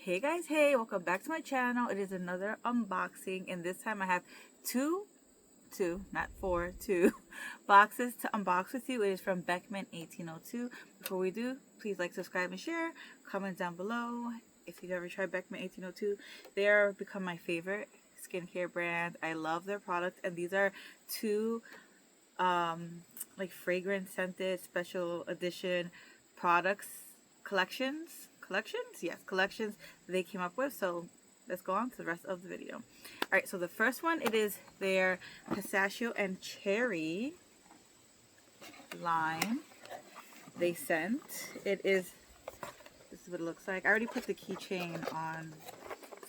Hey guys, hey, welcome back to my channel. It is another unboxing, and this time I have two, not four, two boxes to unbox with you. It is from Beekman1802. Before we do, please like, subscribe, and share. Comment down below if you've ever tried Beekman1802. They are become my favorite skincare brand. I love their products, and these are two like fragrance scented special edition products collections they came up with. So let's go on to the rest of the video. All right, so the first one, it is their pistachio and cherry line they sent. This is what it looks like. I already put the keychain on,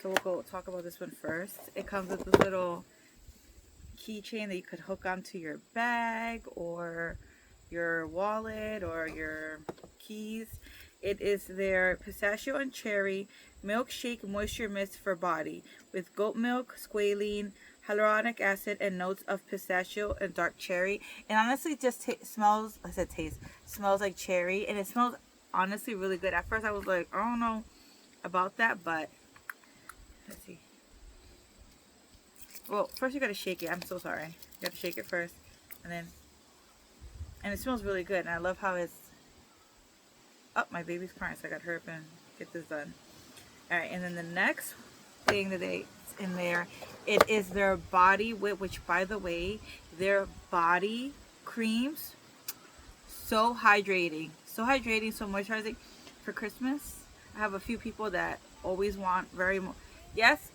so we'll go talk about this one first. It comes with this little keychain that you could hook onto your bag or your wallet or your keys. It is their pistachio and cherry milkshake moisture mist for body with goat milk, squalene, hyaluronic acid, and notes of pistachio and dark cherry. And honestly, just smells like cherry, and it smells honestly really good. At first I was like, I don't know about that, but let's see. Well, first you gotta shake it. I'm so sorry. You gotta shake it first, and it smells really good. And I love how it's. Oh, my baby's crying, so I got to hurry up and get this done. All right, and then the next thing that it's in there, it is their body whip, which, by the way, their body creams, so hydrating, so moisturizing for Christmas. I have a few people that always want yes,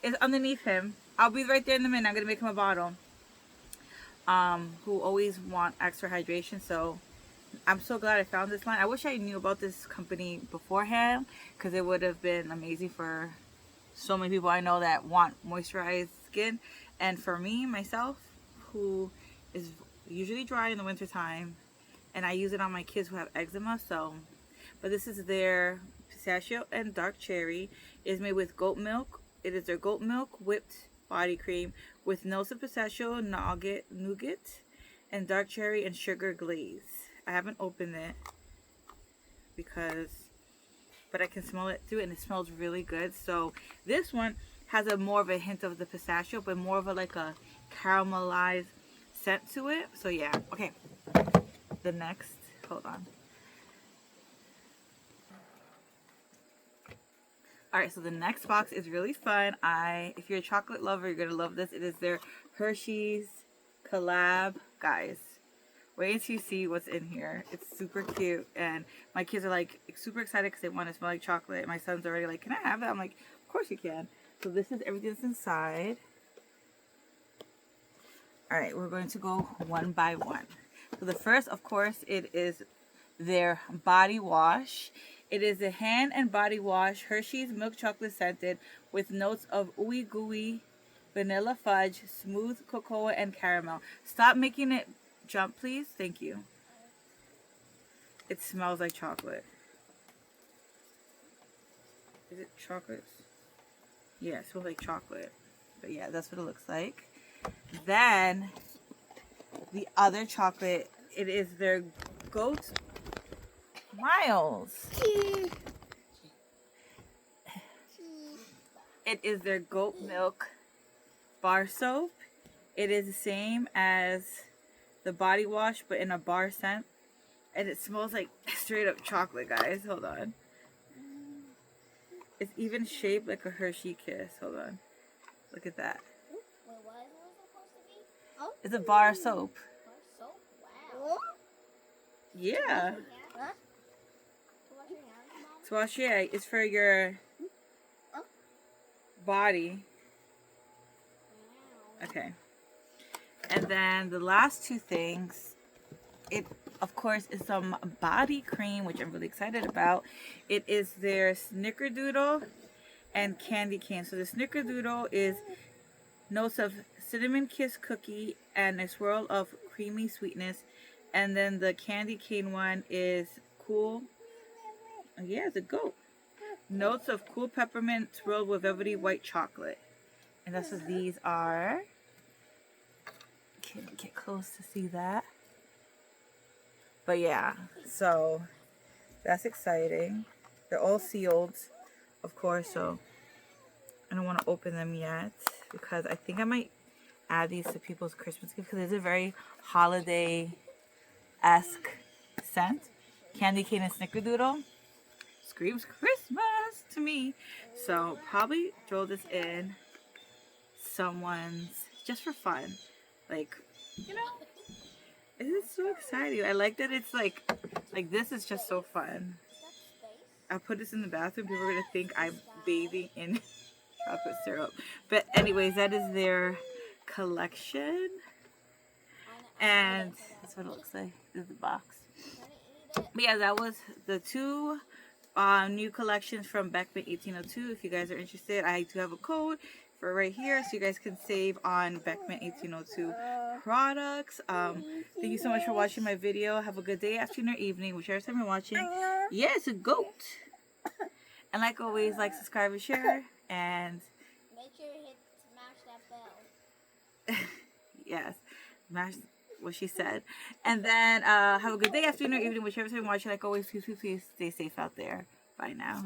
it's underneath him. I'll be right there in a minute. I'm gonna make him a bottle. Who always want extra hydration, so I'm so glad I found this line. I wish I knew about this company beforehand, because it would have been amazing for so many people I know that want moisturized skin. And for me, myself, who is usually dry in the winter time, and I use it on my kids who have eczema. So, but this is their pistachio and dark cherry. It is made with goat milk. It is their goat milk whipped body cream with notes of pistachio, nougat, and dark cherry and sugar glaze. I haven't opened it but I can smell it through it, and it smells really good. So this one has more of a hint of the pistachio, but more of like a caramelized scent to it. So yeah, okay. The next, hold on. All right, so the next box is really fun. If you're a chocolate lover, you're gonna love this. It is their Hershey's collab, guys. Wait until you see what's in here. It's super cute, and my kids are like super excited because they want to smell like chocolate. My son's already like, can I have that? I'm like, of course you can. So this is everything that's inside. All right, we're going to go one by one. So the first, of course, it is their body wash. It is a hand and body wash, Hershey's milk chocolate scented, with notes of ooey gooey, vanilla fudge, smooth cocoa, and caramel. Stop making it jump, please. Thank you. It smells like chocolate. Is it chocolate? Yeah, it smells like chocolate. But yeah, that's what it looks like. Then the other chocolate, it is their goat Miles. It is their goat milk bar soap. It is the same as the body wash, but in a bar scent, and it smells like straight up chocolate, guys. Hold on. It's even shaped like a Hershey kiss. Hold on. Look at that. Wait, what is it supposed to be? Oh. It's a bar soap. Bar soap? Wow. Yeah. Huh? To wash your hands, Mom? To wash, yeah, it's for your body. Wow. Okay. And then the last two things, it of course is some body cream, which I'm really excited about. It is their snickerdoodle and candy cane. So the snickerdoodle is notes of cinnamon kiss cookie and a swirl of creamy sweetness. And then the candy cane one is cool. Yeah, it's a goat. Notes of cool peppermint swirled with velvety white chocolate. And that's what these are. Can get close to see that. But yeah, so that's exciting. They're all sealed. of course, so I don't want to open them yet because I think I might add these to people's Christmas gift because it's a very holiday-esque scent. Candy cane and snickerdoodle. Screams Christmas to me. So probably throw this in someone's just for fun. Like, you know, it is so exciting. I like that it's like this is just so fun. I put this in the bathroom. People are going to think I'm bathing in chocolate syrup. But anyways, that is their collection. And that's what it looks like. This is the box. But yeah, that was the two new collections from Beekman1802. If you guys are interested, I do have a code for right here, so you guys can save on Beekman1802 products. Thank you so much for watching my video. Have a good day, afternoon, or evening, whichever time you're watching. Yeah, it's a goat. And like always, like, subscribe, and share. And make sure you smash that bell. yes, smash what she said. And then have a good day, afternoon, or evening, whichever time you're watching. Like always, please stay safe out there. Bye now.